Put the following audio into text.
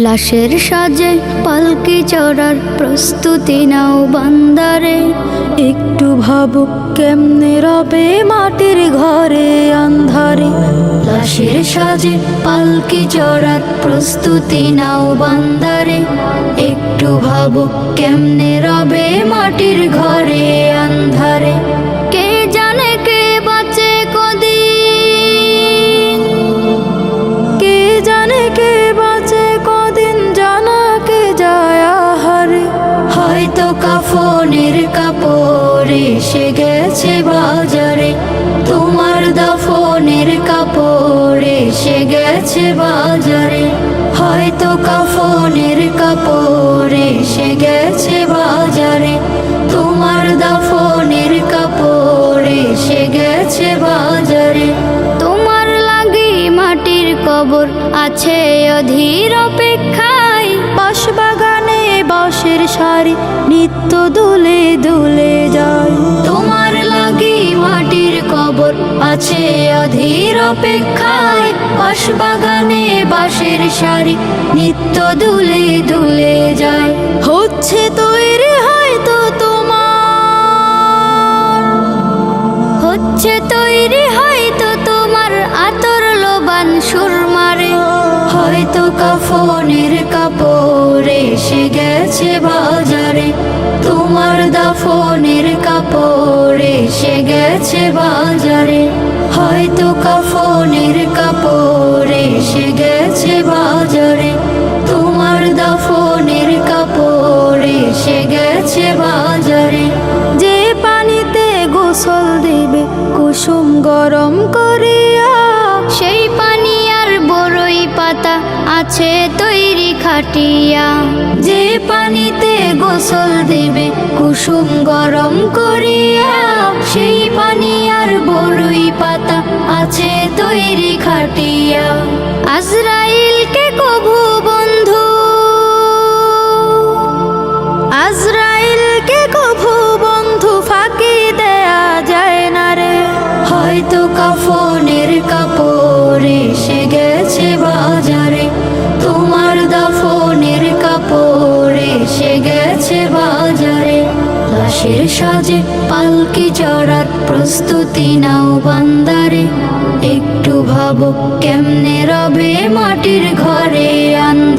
লাশের সাজে পালকি চড়ার প্রস্তুতি নাও বান্দারে। একটু ভাবো কেমনে রবে মাটির ঘরে আন্ধারে। লাশের সাজে পালকি চড়ার প্রস্তুতি নাও বান্দারে। একটু ভাবো কেমনে রবে মাটির ঘরে আন্ধারে। কে জানে কে বাঁচে কদিন, কে জানে কে বাঁচে কদিন, জানা কে যায় আহারে। হয়তো কাফনের কাপড় এসে গেছে বাজারে। তোমার দাফনের কাপড় এসে গেছে বাজারে। হয়তো কাফনের কাপড় এসে গেছে বাজারে। তোমার দাফনের কাপড় এসে গেছে বাজারে। তোমার লাগি মাটির কবর আছে অধীর অপেক্ষায়। বাঁশবাগানে বাঁশের সারি নিত্য দুলে দুলে যায়। তোমার লাগি মাটির কবর আছে অধীর অপেক্ষায়। বাঁশবাগানে বাঁশের সারি নিত্য দুলে দুলে যায়। হচ্ছে তৈরি হয়তো তোমার, হচ্ছে তৈরি হয়তো তোমার আতর লোবান সুরমারে। হয়তো কাফনের কাপড় এসে গেছে বাজারে। তোমার দাফনের কাপড় এসে গেছে বাজারে। হয়তো কাফনের কাপড় এসে গেছে বাজারে। তোমার দাফনের কাপড় এসে গেছে বাজারে। যে পানিতে গোসল দিবে কুসুম গরম করিয়া, সেই পানি আর বড়ই পাতা আছে তৈরি খাটিয়া। যে পানিতে গোসল দেবে কুসুম গরম করিয়া, সেই পানি আর বড়ই পাতা আছে তৈরি খাটিয়া। আজরাইলকে কভু বন্ধু, আজরাইলকে কভু বন্ধু ফাঁকি দেয়া যায় না রে। হয়তো কাফনের কাপড় এসে গেছে বাজারে। তোমার দাফনের কাপড় এসে গেছে বাজারে। লাশের সাজে পালকি চড়ার প্রস্তুতি নাও বান্দারে। একটু ভাবো কেমনে রবে মাটির ঘরে আন্ধারে।